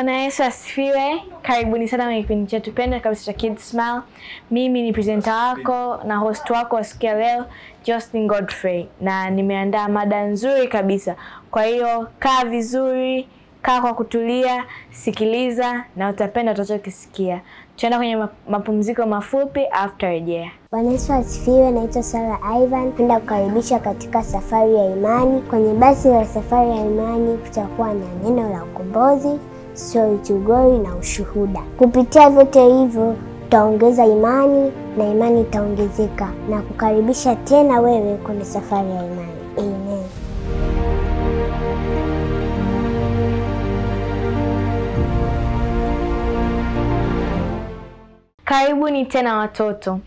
Bwana Yesu asifiwe. Karibuni sana kwenye kipindi chetu pendwa kabisa cha Kids Smile. Mimi ni presenter wako na host wako wa siku ya leo, Justin Godfrey, na nimeandaa mada nzuri kabisa. Kwa hiyo kaa vizuri, kaa kwa kutulia, sikiliza na utapenda utachokisikia. Tuenda kwenye mapumziko mafupi after rejea. Bwana Yesu asifiwe. Naitwa Sarah Ivan. Napenda kukaribisha katika safari ya imani. Kwenye basi la safari ya imani kutakuwa na neno la ukombozi, story to glory na ushuhuda. Kupitia vyote hivyo tutaongeza imani na imani itaongezeka na kukaribisha tena wewe kwenye safari ya imani. Amen. Karibuni tena watoto.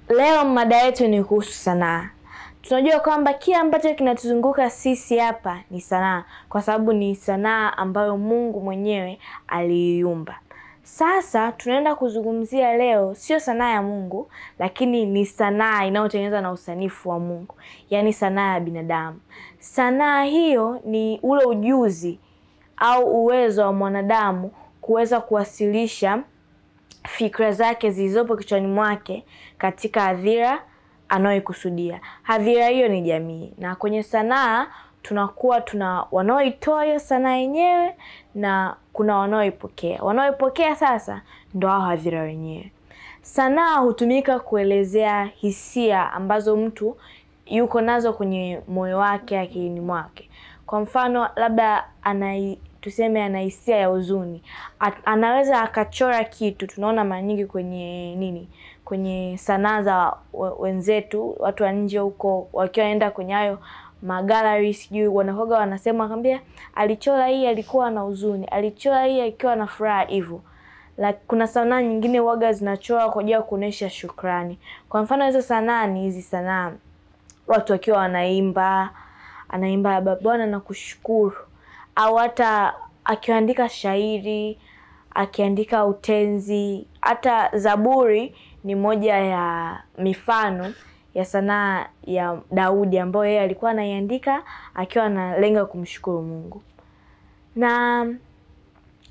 Leo mada yetu ni kuhusu sanaa. Tunajua kwamba kila ambacho kinatuzunguka sisi hapa ni sanaa, kwa sababu ni sanaa ambayo Mungu mwenyewe aliiumba. Sasa tunaenda kuzungumzia leo sio sanaa ya Mungu, lakini ni sanaa inayotengenezwa na usanifu wa Mungu, yaani sanaa ya binadamu. Sanaa hiyo ni ule ujuzi au uwezo wa mwanadamu kuweza kuwasilisha fikra zake zilizopo kichwani mwake katika hadhira anayoikusudia. Hadhira hiyo ni jamii, na kwenye sanaa tunakuwa tuna wanaoitoa hiyo sanaa yenyewe na kuna wanaoipokea. Wanaoipokea sasa ndio hao hadhira wenyewe. Sanaa hutumika kuelezea hisia ambazo mtu yuko nazo kwenye moyo wake, akilini mwake. Kwa mfano, labda tuseme ana hisia ya huzuni, anaweza akachora kitu. Tunaona mara nyingi kwenye sanaa za wenzetu, watu wa nje huko wakiwa waenda kwenye hayo magallery, sijui wanakoga wanasema kwambia alichora hii alikuwa na huzuni, alichora hii akiwa na furaha hivyo. Kuna sanaa nyingine huaga zinachora kwa ajili ya kuonesha shukrani. Kwa mfano hizo sanaa ni hizi sanaa watu wakiwa wanaimba, anaimba Bwana nakushukuru, au hata akiandika shairi, akiandika utenzi. Hata Zaburi ni moja ya mifano ya sanaa ya Daudi ambayo yeye alikuwa anaiandika akiwa analenga kumshukuru Mungu. Na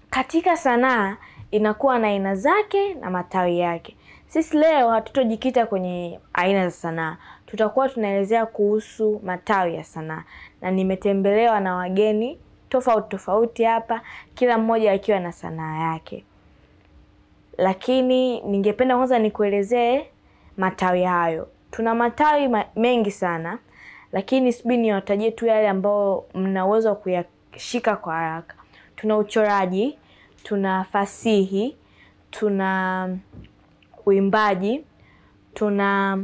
katika sanaa inakuwa na aina zake na matawi yake. Sisi leo hatutojikita kwenye aina za sanaa, tutakuwa tunaelezea kuhusu matawi ya sanaa, na nimetembelewa na wageni tofauti hapa, kila mmoja akiwa na sanaa yake. Lakini ningependa kwanza nikuelezee matawi hayo. Tuna matawi mengi sana, lakini subiri niwatajie tu yale ambao mna uwezo kuyashika kwa haraka. Tuna uchoraji, tuna fasihi, tuna uimbaji, tuna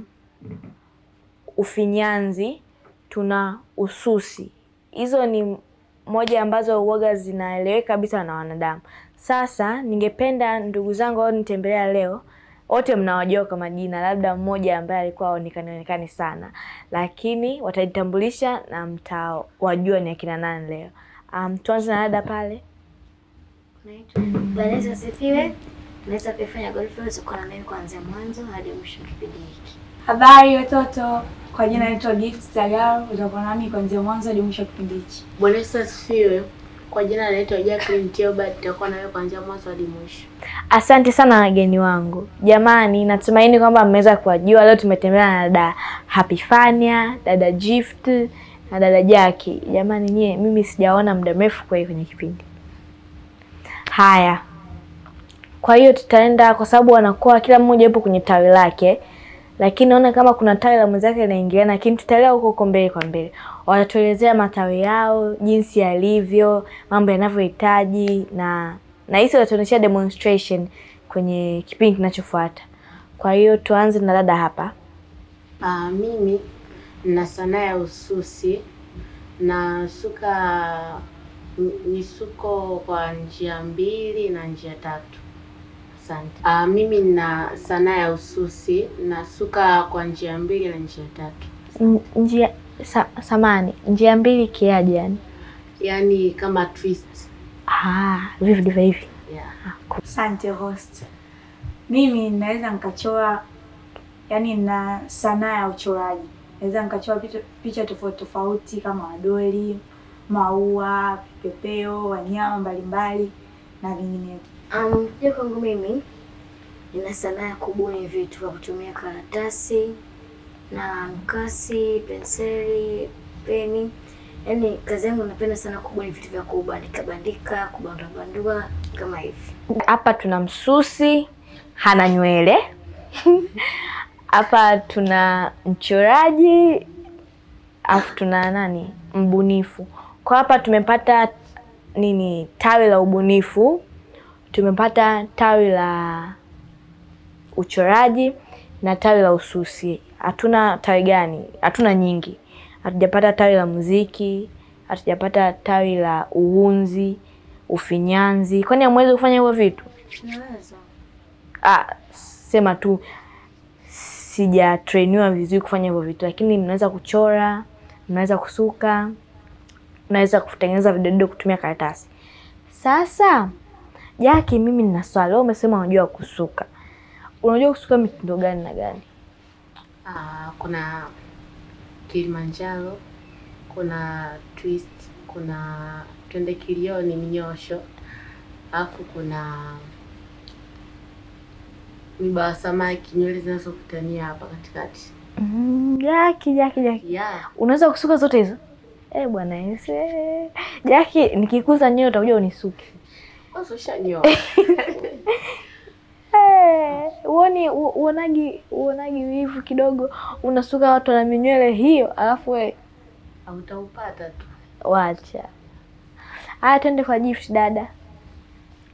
ufinyanzi, tuna ususi. Hizo ni moja ambazo huaga zinaeleweka kabisa na wanadamu. Sasa ningependa ndugu zangu wao nitembelea leo, wote mnawajua kwa majina, labda mmoja ambaye alikuwa haonekani sana, lakini watajitambulisha na mtawajua ni akina nani leo. Tuanze na dada pale. Bwana Yesu asifiwe. Naweza kufanya Godfrey kwa na mimi kuanzia mwanzo hadi mwisho kipindi hiki. Habari watoto, kwa jina naitwa Gift Tagaro, utakuwa nami kuanzia mwanzo hadi mwisho kipindi hiki. Bwana Yesu asifiwe. Kwa jina naitwa Jacqueline Tioba, tutakuwa nawe kuanzia mwanzo hadi mwisho. Asante sana wageni wangu. Jamani, natumaini kwamba mmeweza kuwajua. Leo tumetembea na dada Happy Fania, dada Gift na dada Jackie. Jamani mimi sijaona muda mrefu kwenye kipindi. Haya. Kwa hiyo tutaenda, kwa sababu wanakuwa kila mmoja yupo kwenye tawi lake, lakini naona kama kuna tawi la mwenzake linaingiliana, lakini tutaelewa huko mbele kwa mbele. Watatuelezea matawi yao, jinsi yalivyo, mambo yanavyohitaji, na hizo watatuonyesha demonstration kwenye kipindi kinachofuata. Kwa hiyo tuanze na dada hapa. Mimi na sanaa ya ususi, na nisuko kwa njia 2 na njia 3. Asante. Mimi na sanaa ya ususi, nasuka kwa njia 2 na njia 3. Njia 2 kiaje yani? Yaani kama twist. Vivi. Yeah. Asante host. Mimi naweza nikachora, yani na sanaa ya uchoraji. Naweza nikachora picha tofauti kama wadoli, maua, vipepeo, wanyama mbalimbali na vinginevyo. Je, kwangu mimi nina sanaa ya kubuni vitu kwa kutumia karatasi na mkasi, penseli, peni. Yaani kazi yangu napenda sana kubuni vitu vya kubandika, kubandua kama hivi. Hapa tuna msusi hana nywele. Hapa tuna mchoraji, afu tuna nani? Mbunifu. Kwa hapa tumepata nini? Tawi la ubunifu, tumepata tawi la uchoraji na tawi la ususi. Hatuna tawi gani? Hatuna nyingi. Hatujapata tawi la muziki, hatujapata tawi la uunzi, ufinyanzi. Kwani hamwezi kufanya hivyo vitu? Naweza. Sema tu sijatrainiwa vizuri kufanya hivyo vitu, lakini mnaweza kuchora, mnaweza kusuka, mnaweza kutengeneza vidodo kutumia karatasi. Sasa, Jackie, mimi nina swali. Wewe umesema unajua kusuka. Unajua kusuka mitindo gani na gani? Kuna Kilimanjaro, kuna twist, kuna twende kilioni minyosho. Alafu kuna miba samaki, nywele zinazokutania hapa katikati. Jackie. Yeah. Unaweza kusuka zote hizo? Bwana Yesu. Jackie, nikikuza nywele utakuja unisuke. Ushanyoa. Uonagi wivu kidogo, unasuka watu na minywele hiyo, alafu wewe hautaupata tu. Wacha. Haya, twende kwa Gift dada.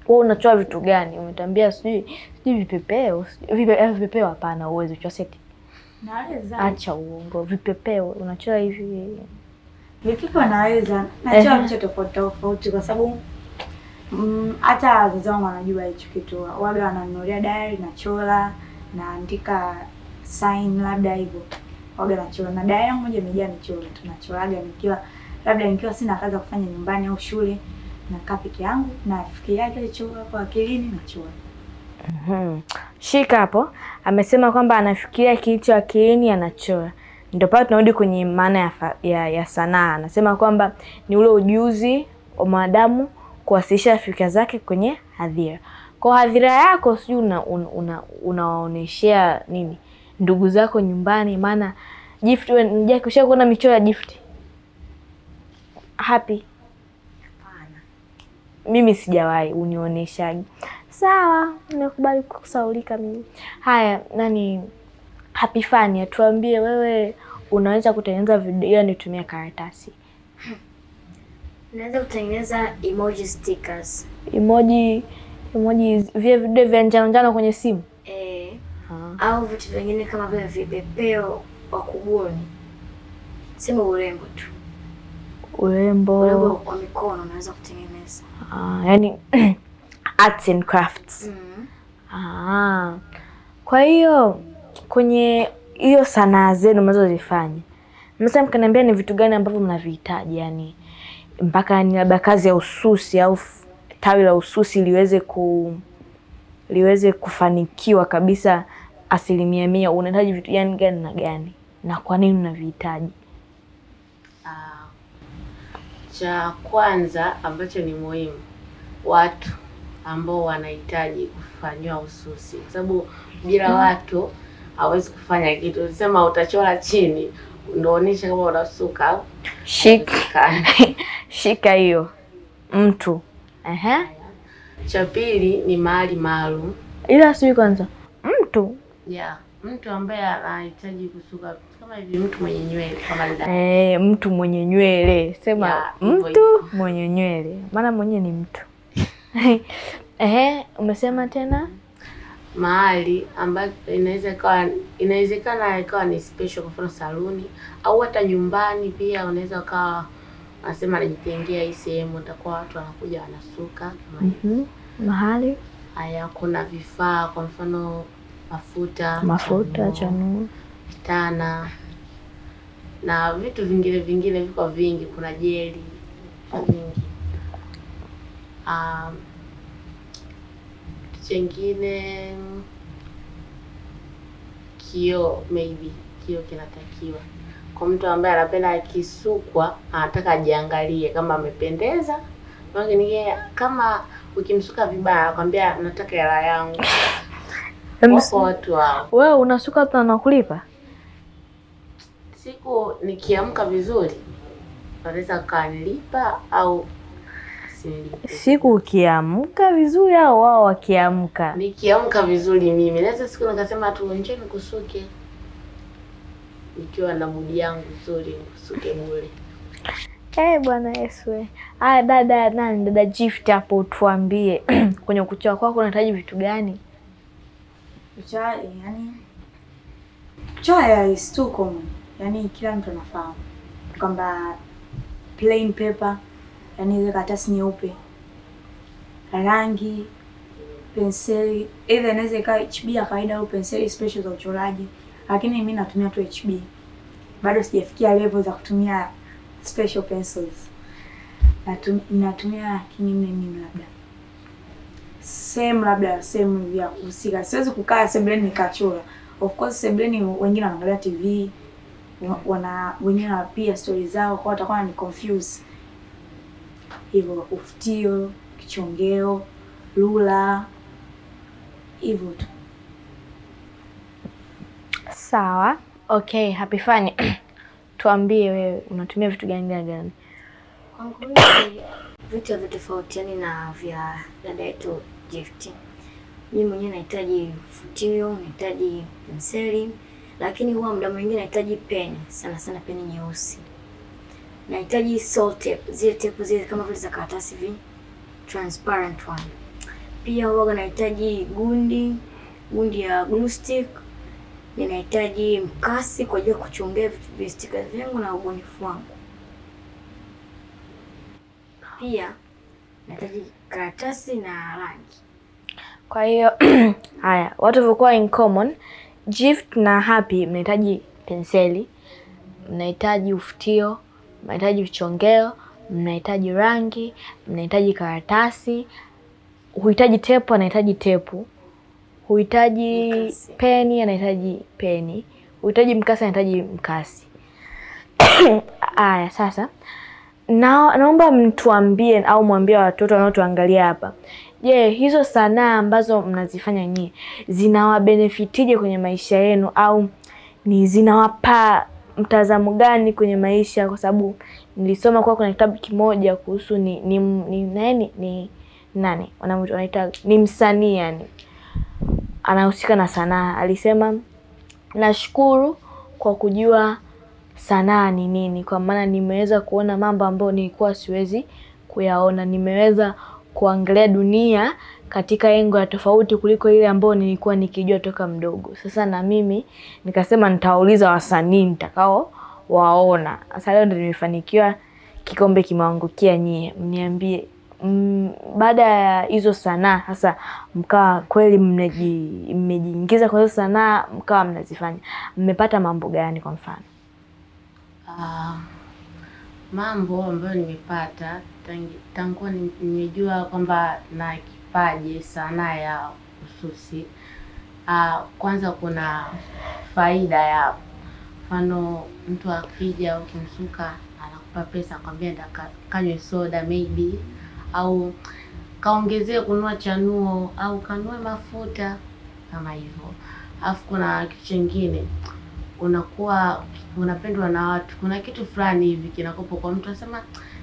Wewe unachora vitu gani? Umetambia sijui vipepeo, vipepeo hapana, uweze kuchora seti. Naweza. Acha uongo. Vipepeo unachora hivi. Vipepeo naweza. Nachora vitu tofauti kwa sababu hata wazazi wangu wanajua hicho kitu. Waga wananunulia diary, nachora, naandika sign labda hivyo. Waga nachora. Na diary yangu moja imejaa michoro. Tunachoraga nikiwa sina kazi kufanya nyumbani au shule, nakaa peke yangu nafikiria kile choro hapo akilini nachora. Shika hapo. Amesema kwamba anafikiria kilicho akilini anachora. Ndio pale tunarudi kwenye maana ya sanaa. Anasema kwamba ni ule ujuzi wa mwanadamu kuwasilisha fikra zake kwenye hadhira. Kwa hadhira yako sijui unawaoneshea nini? Ndugu zako nyumbani, maana Gift wewe ukisha kuona michoro ya Gift Happy? Hapana. Mimi sijawahi unioneshaje. Sawa, nimekubali kukusaulika mimi. Haya, Happy Fania, tuambie wewe unaweza kutengeneza video gani kutumia karatasi? Naweza kutengeneza emoji stickers. Emoji vile video vya njano kwenye simu? Au vitu vingine kama vile vipepeo wa kubuni. Sema urembo tu. Urembo kwa mikono unaweza kutengeneza. Yaani arts and crafts. Kwa hiyo kwenye hiyo sanaa zenu mnazozifanya, msema mkaniambia ni vitu gani ambavyo mnavihitaji, yani mpaka ni labda kazi ya ususi au tawi la ususi liweze kufanikiwa kabisa 100%, unahitaji vitu gani na gani na kwa nini unavihitaji? Cha kwanza ambacho ni muhimu, watu ambao wanahitaji kufanywa ususi, kwa sababu bila watu hawezi kufanya kitu. Sema utachora chini ndio onyesha kama unasuka. Shika hiyo mtu. Cha pili ni mahali maalum. Ila sijui kwanza mtu. Mtu ambaye anahitaji kusuka kama hivi, mtu mwenye nywele kama dada. Mtu mwenye nywele. Sema mtu mwenye nywele. Maana mwenye ni mtu. Umesema tena? Mahali ambapo inawezekana ikawa ni special, kwa mfano saluni au hata nyumbani pia unaweza ukawa anasema anajitengea hii sehemu, utakuwa watu wanakuja wanasuka kama hivi. Mahali haya kuna vifaa, kwa mfano mafuta, chanuo, tana na vitu vingine viko vingi, kuna jeli vingi. Chengine kioo kinatakiwa. kwa mtu ambaye anapenda akisukwa anataka ajiangalie kama amependeza. Wengine kama ukimsuka vibaya akwambia nataka hela yangu. Wako watu hao. Wewe unasuka tu na kulipa? Siku nikiamka vizuri naweza kanilipa au sinilipe. Siku ukiamka vizuri au wao wakiamka? Nikiamka vizuri mimi. Naweza siku nikasema tu njoo nikusuke. Nikiwa na mudi yangu nzuri nikusuke bure. Bwana Yesu. Dada Gift hapo tuambie kwenye kucha kwako unahitaji vitu gani? Kucha yani kucha is too common. Yani kila mtu anafahamu kwamba plain paper, yani ile karatasi nyeupe, rangi, penseli, either inaweza ikawa HB ya kawaida au penseli special za uchoraji, lakini mimi natumia tu HB. Bado sijafikia level za kutumia special pencils. Natumia mimi labda same ya kusika. Siwezi kukaa sebuleni nikachora. Of course sebuleni wengine wanaangalia TV, wengine wanapia stories zao, kwa watakuwa ni confused. Hivyo ufutio, kichongeo, rula, hivyo tu. Sawa. Okay, Happy Fun. Tuambie wewe unatumia vitu gani? Kwangu mimi vitu vitofautiani na vya dada yetu Gift. Mimi mwenyewe nahitaji futio, nahitaji penseli, lakini huwa muda mwingine nahitaji peni, sana peni nyeusi. Nahitaji salt tape, zile tape zile kama vile za karatasi hivi, transparent one. Pia huwa nahitaji gundi ya glue stick. Ninahitaji mkasi kwa ajili ya kuchongea stickers vyangu na ubunifu wangu. Pia nahitaji karatasi na rangi. Kwa hiyo haya, watu walikuwa in common. Gift na Happy mnahitaji penseli, mnahitaji ufutio, mnahitaji vichongeo, mnahitaji rangi, mnahitaji karatasi, huhitaji tepu, anahitaji tepu, huhitaji peni, anahitaji peni, huhitaji mkasi, anahitaji mkasi. Aya, sasa naomba mtuambie au mwambie watoto wanaotuangalia hapa. Je, hizo sanaa ambazo mnazifanya nyinyi zinawabenefitije kwenye maisha yenu au ni zinawapa mtazamo gani kwenye maisha? Kwa sababu nilisoma kwa kuna kitabu kimoja kuhusu ni wanaita ni msanii, yani anahusika na sanaa. Alisema nashukuru kwa kujua sanaa ni nini, kwa maana nimeweza kuona mambo ambayo nilikuwa siwezi kuyaona. Nimeweza kuangalia dunia katika engo ya tofauti kuliko ile ambayo nilikuwa nikijua toka mdogo. Sasa na mimi nikasema nitauliza wasanii nitakao waona. Sasa leo ndio nimefanikiwa, kikombe kimeangukia nyie. Mniambie baada ya hizo sanaa sasa mkawa kweli mmejiingiza kwa hizo sanaa mkawa mnazifanya, mmepata mambo gani kwa mfano? Mambo ambayo nimepata tangu nimejua kwamba na kipaji sanaa ya ususi. Kwanza kuna faida ya mfano mtu akija ukimsuka anakupa pesa akwambia kanywe soda maybe, au kaongezee kununua chanuo au kanunue mafuta kama hivyo. Alafu kuna kitu kingine, unakuwa unapendwa na watu. Kuna kitu fulani hivi kinakopo kwa mtu anasema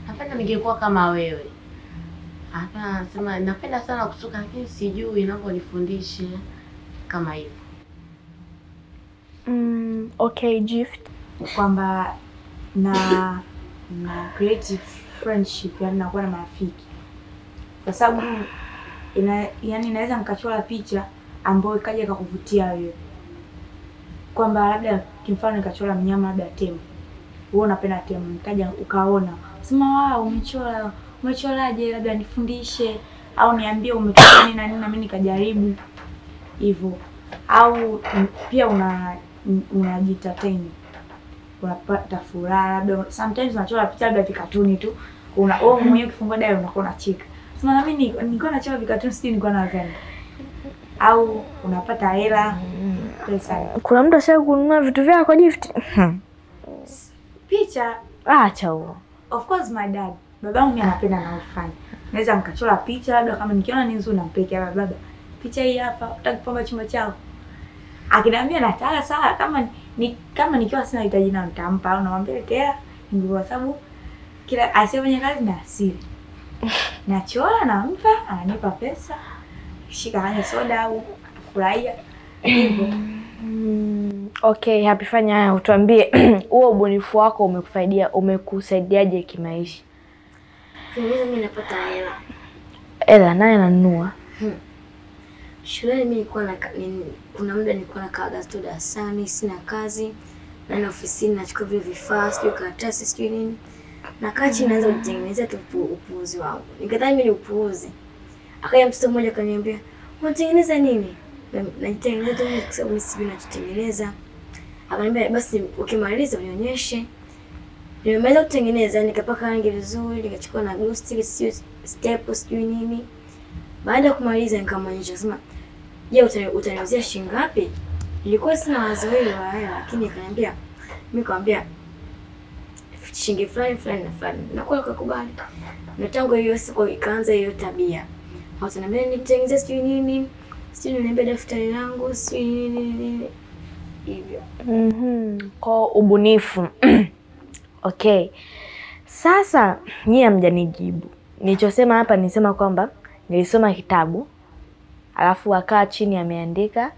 napenda ningekuwa kama wewe. Hapa anasema napenda sana kusuka lakini sijui, naomba nifundishe kama hivyo. Okay, Gift. Kwamba na creative friendship, yani nakuwa na marafiki. Kwa sababu yani naweza nikachora picha ambayo ikaja kukuvutia wewe. Kwamba labda kimfano nikachora mnyama labda tembo. Wewe unapenda tembo, nikaja ukaona. Sema wao umechoraje, labda nifundishe au niambie umechora nini na nini na mimi nikajaribu hivyo. Au pia unajientertain. Unapata furaha, labda sometimes unachora picha labda vikatuni tu. Wewe mwenyewe ukifungua diary unakuwa unacheka. Sema na mimi nilikuwa nachora vikatuni sisi nilikuwa nadhani. Au unapata hela pesa. Kuna mtu ashaye kununua vitu vyako Gift? Picha Acha huo. of course my dad. Babangu mimi anapenda na ufanye. Naweza nikachora picha labda kama nikiona ni nzuri nampelekea baba. Picha hii hapa, utakipamba chumba chako. Akiniambia nataka sawa, kama nikiwa sina hitaji na nitampa au namwambia tena ndio, kwa sababu kila asifanye kazi na asili. Nachora nampa, ananipa pesa. Shika hanya soda au furahia. Hivyo. Okay, Happy, fanya haya utuambie huo ubunifu wako umekusaidiaje kimaisha? Mimi napata hela. Hela nani ananunua? Shuleni mimi kuna muda nilikuwa nakaa tu darasani, sina kazi, na ofisini nachukua vile vifaa, sio karatasi, sio nini. Na kachi naanza kutengeneza tu upuuzi wangu. Nikadhani mimi ni upuuzi. Akaja mtoto mmoja akaniambia, "Unatengeneza nini?" Najitengeneza tu kwa sababu mimi sijui nachotengeneza. Akaniambia, "Basi ukimaliza unionyeshe." Nimemaliza kutengeneza, nikapaka rangi vizuri, nikachukua na glue stick, sio step, sio nini. Baada ya kumaliza nikamwonyesha, sema, "Je, utaniuzia shilingi ngapi?" Nilikuwa sina wazo hilo la hela, lakini akaniambia, mimi nikamwambia shilingi fulani na fulani. Na kwa akakubali. Na tangu hiyo siku ikaanza hiyo tabia. Watu wananiambia nitengeneze sijui nini, sijui niambie daftari langu, sijui nini. Hivyo. Kwa ubunifu. Okay. Sasa nyie hamjanijibu. Nilichosema hapa nisema kwamba nilisoma kitabu, alafu akaa chini ameandika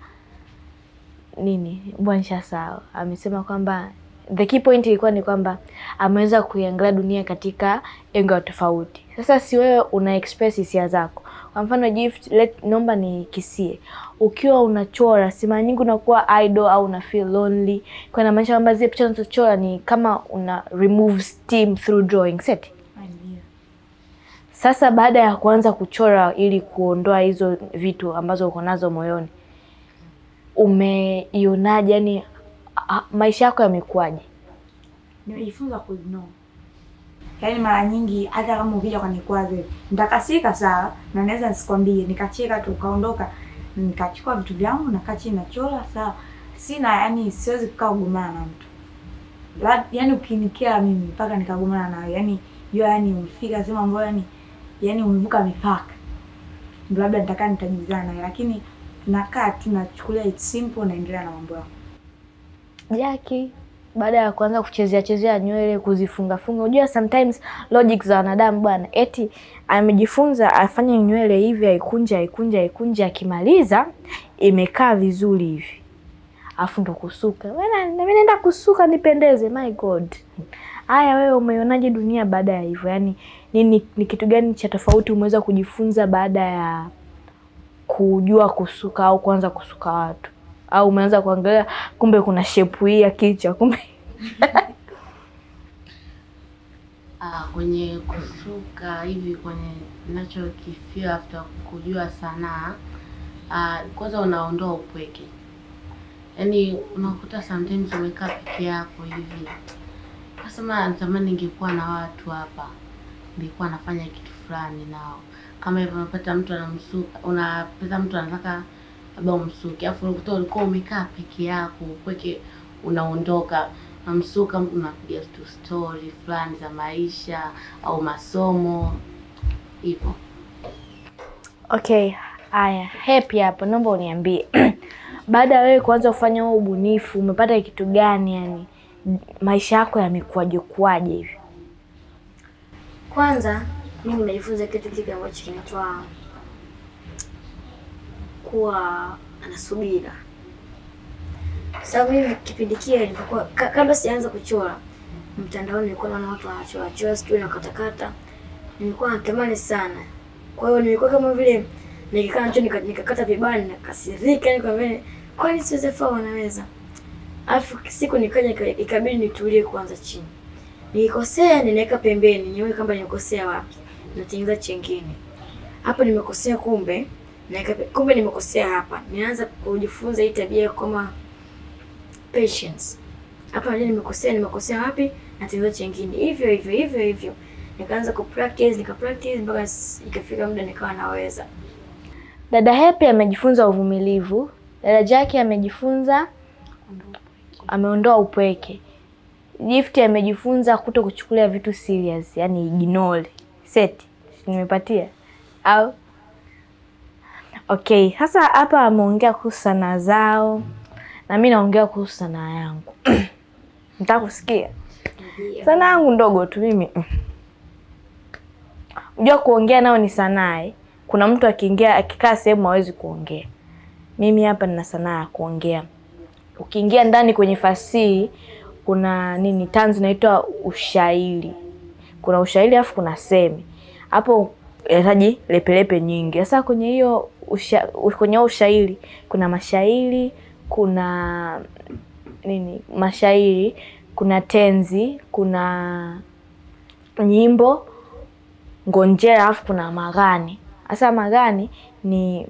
nini? Bwana sawa. Amesema kwamba the key point ilikuwa ni kwamba ameweza kuiangalia dunia katika engo tofauti. Sasa si wewe una express hisia zako. Kwa mfano Gift, naomba nikisie. Ukiwa unachora, si mara nyingi unakuwa idle au una feel lonely. Kwa na maana kwamba zile picha unazochora ni kama una remove steam through drawing set. Sasa baada ya kuanza kuchora ili kuondoa hizo vitu ambazo uko nazo moyoni, umeionaje, yani maisha yako yamekuaje? Nimejifunza kuignore. Yaani mara nyingi hata kama ukija kwa nikwaze, nitakasika sawa, na naweza nisikwambie, nikacheka tu kaondoka, nikachukua vitu vyangu na kachi na chora sawa. Sina, yani siwezi kukaa kugomana na mtu. Yaani ukinikea mimi mpaka nikagomana nawe, yani yani umefika sema ambayo yani umevuka mipaka. Labda nitajibizana naye, lakini nakaa tu nachukulia it simple, naendelea na mambo yangu. Jackie, baada ya kuanza chezea nywele, kuzifunga, unajua sometimes logic za wanadamu bwana, eti amejifunza afanye nywele hivi, aikunja, akimaliza imekaa vizuri hivi, afu ndo kusuka. Mimi naenda kusuka nipendeze, my god. Haya, wewe umeionaje dunia baada ya hivyo? Yani ni kitu gani cha tofauti umeweza kujifunza baada ya kujua kusuka au kuanza kusuka watu? Au umeanza kuangalia kumbe kuna shape hii ya kichwa kumbe? Kwenye kusuka hivi, kwenye ninachokifeel after kujua sanaa, kwanza unaondoa upweke. Yaani unakuta sometimes umekaa peke yako hivi. Nasema natamani ningekuwa na watu hapa, ningekuwa nafanya kitu fulani nao. Kama hivyo unapata mtu anamsuka, unapata mtu anataka labda umsuke, afu unakuta ulikuwa umekaa peke yako, upweke unaondoka, namsuka, unapiga tu story fulani za maisha au masomo hivyo. Okay, haya, Happy hapo, naomba uniambie baada ya wewe kuanza kufanya huo ubunifu umepata kitu gani, yani maisha yako yamekuaje hivi? Kwanza mimi nimejifunza kitu kipya ambacho kinaitwa kuwa anasubira. Sababu mimi kipindi kile nilikuwa kabla sijaanza kuchora mtandaoni, nilikuwa naona watu wanachora sio na katakata, nilikuwa natamani sana. Kwa hiyo nilikuwa kama vile nikikaa nacho nikakata vibaya, nikasirika, nikamwambia kwani siweze faa wanaweza. Alafu siku nikaja ikabidi nitulie kwanza chini. Nikikosea ninaweka pembeni, nione kama nimekosea wapi, natengeneza chengine. Hapo nimekosea kumbe nimekosea hapa. Nianza kujifunza hii tabia kama patience. Hapa ndio nimekosea wapi, natengeneza chengine. Hivyo. Nikaanza kupractice mpaka ikafika muda nikawa naweza. Dada Happy amejifunza uvumilivu. Dada Jackie amejifunza ameondoa upweke. Gift amejifunza kuto kuchukulia vitu serious, yani ignore. Set. Nimepatia au okay. Sasa hapa ameongea kuhusu sanaa zao na mimi naongea kuhusu sanaa yangu. Nataka kusikia sanaa yangu ndogo tu mimi. Unajua kuongea nao ni sanaa. Kuna mtu akikaa sehemu hawezi kuongea. Mimi hapa nina sanaa ya kuongea. Ukiingia ndani kwenye fasihi kuna tanzu inaitwa ushairi. Kuna ushairi afu kuna semi. Hapo inahitaji lepelepe nyingi. Sasa kwenye hiyo kwenye ushairi kuna mashairi, kuna mashairi, kuna tenzi, kuna nyimbo, ngonjera, afu kuna magani. Sasa magani ni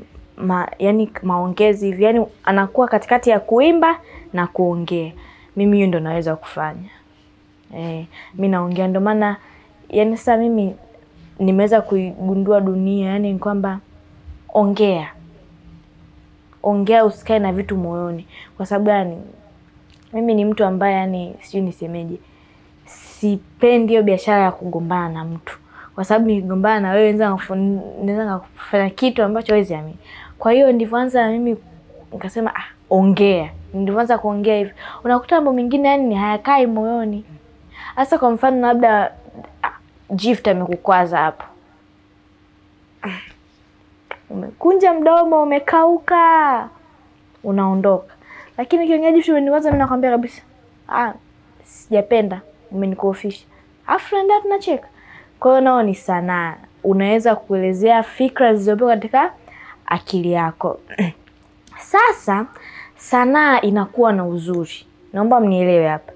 yani maongezi hivi, yani anakuwa katikati ya kuimba na kuongea. Mimi hiyo ndo naweza kufanya. Mimi naongea, ndo maana yani sasa mimi nimeweza kuigundua dunia, yani ni kwamba ongea usikae na vitu moyoni. Kwa sababu yani mimi ni mtu ambaye yani sijui nisemeje, sipendi hiyo biashara ya kugombana na mtu. Kwa sababu nikigombana na wewe naweza kufanya kitu ambacho hawezi amini. Kwa hiyo ndivyoanza mimi nikasema ongea. Ndivyoanza kuongea hivi. Unakuta mambo mengine yani hayakai moyoni. Hasa kwa mfano labda Gift amekukwaza hapo. Umekunja mdomo, umekauka. Unaondoka. Lakini kiongea Gift umeniwaza, mimi nakwambia kabisa, sijapenda, umenikofisha. Afu ndio tunacheka. Kwa hiyo nao ni sanaa. Unaweza kuelezea fikra zilizopo katika akili yako. Sasa sanaa inakuwa na uzuri. Naomba mnielewe hapa.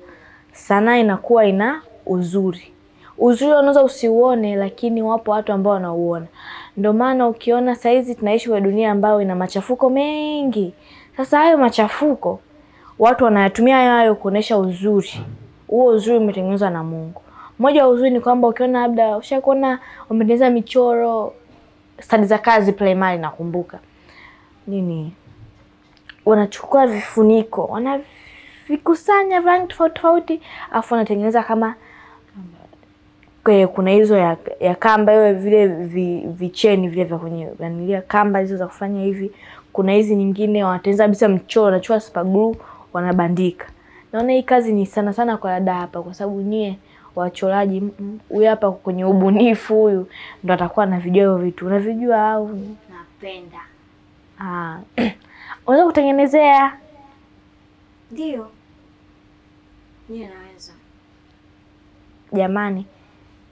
Sanaa inakuwa ina uzuri. Uzuri unaweza usiuone, lakini wapo watu ambao wanauona. Ndio maana ukiona saizi tunaishi kwa dunia ambayo ina machafuko mengi. Sasa hayo machafuko watu wanayatumia hayo kuonesha uzuri. Huo uzuri umetengenezwa na Mungu. Moja wa uzuri ni kwamba ukiona labda ushakuona umetengeneza michoro, stadi za kazi primary nakumbuka. Wanachukua vifuniko, wanavikusanya rangi tofauti tofauti, afu wanatengeneza kama kuna hizo ya kamba, hiyo vile vicheni vile vya kwenye vanilia kamba hizo za kufanya hivi. Kuna hizi nyingine wanatengeneza kabisa mchoro, wanachukua super glue wanabandika. Naona hii kazi ni sana kwa dada hapa, kwa sababu nyie wachoraji huyu hapa kwenye ubunifu, huyu ndo atakuwa na video vitu. Unavijua au? Napenda. Unaweza kutengenezea? Ndio. Mimi naweza. Jamani,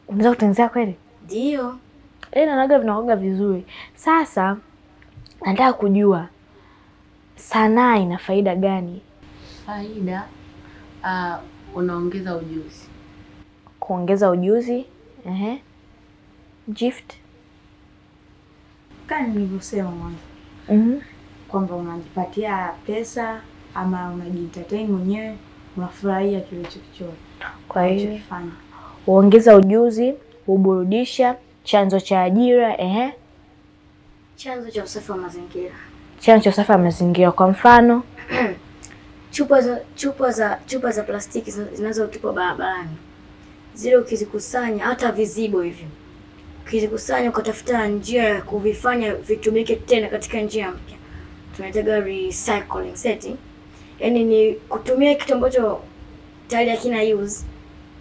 unaweza kutengenezea kweli? Ndio. Naoga vinaoga vizuri. Sasa nataka kujua sanaa ina faida gani? Faida unaongeza ujuzi. Kuongeza ujuzi. Gift kama nilivyosema mwanzo. Kwamba unajipatia pesa ama unajientertain mwenyewe, unafurahia kile ulichokichora. Kwa hiyo uongeza ujuzi, uburudisha, chanzo cha ajira, chanzo cha usafi wa mazingira. Chanzo cha usafi wa mazingira kwa mfano chupa za plastiki zinazotupwa barabarani. Zile ukizikusanya, hata vizibo hivyo, ukizikusanya ukatafuta njia ya kuvifanya vitumike tena katika njia mpya, tunaitaga recycling setting. Yaani ni kutumia kitu ambacho tayari hakina use,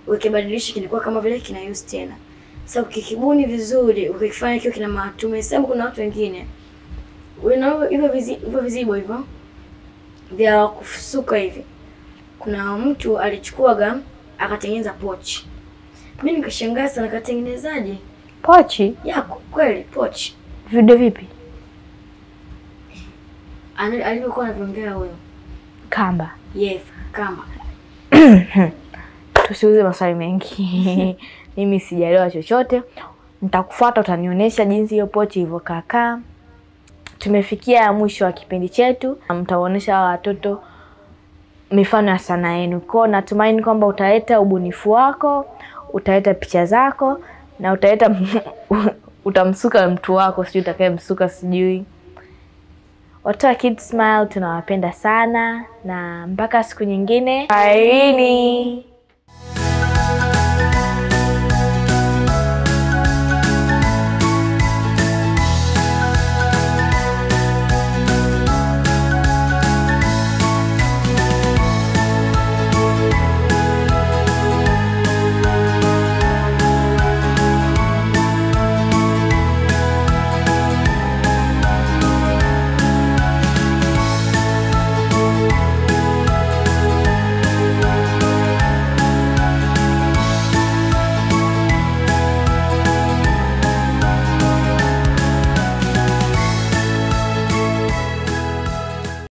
ukibadilisha kinakuwa kama vile kina use tena. Sasa ukikibuni vizuri, ukifanya kitu kina matumizi. Sababu kuna watu wengine hivyo vizibo hivyo vya kusuka hivi. Kuna mtu alichukuaga akatengeneza pochi. Mimi nikashangaa sana, katengenezaje pochi? Ya kweli pochi. Video vipi? Alivyokuwa anaongea huyo. Kamba. Yes, kamba. Tusiuze maswali mengi. Mimi sijaelewa chochote. Nitakufuata, utanionyesha jinsi hiyo pochi ilivyokaa. Tumefikia mwisho wa kipindi chetu. Mtaonyesha watoto mifano ya sanaa yenu. Kwa natumaini kwamba utaleta ubunifu wako, utaleta picha zako na utaleta utamsuka mtu wako, sijui utakayemsuka sijui. Watoto wa Kids Smile tunawapenda sana na mpaka siku nyingine. Kwaherini.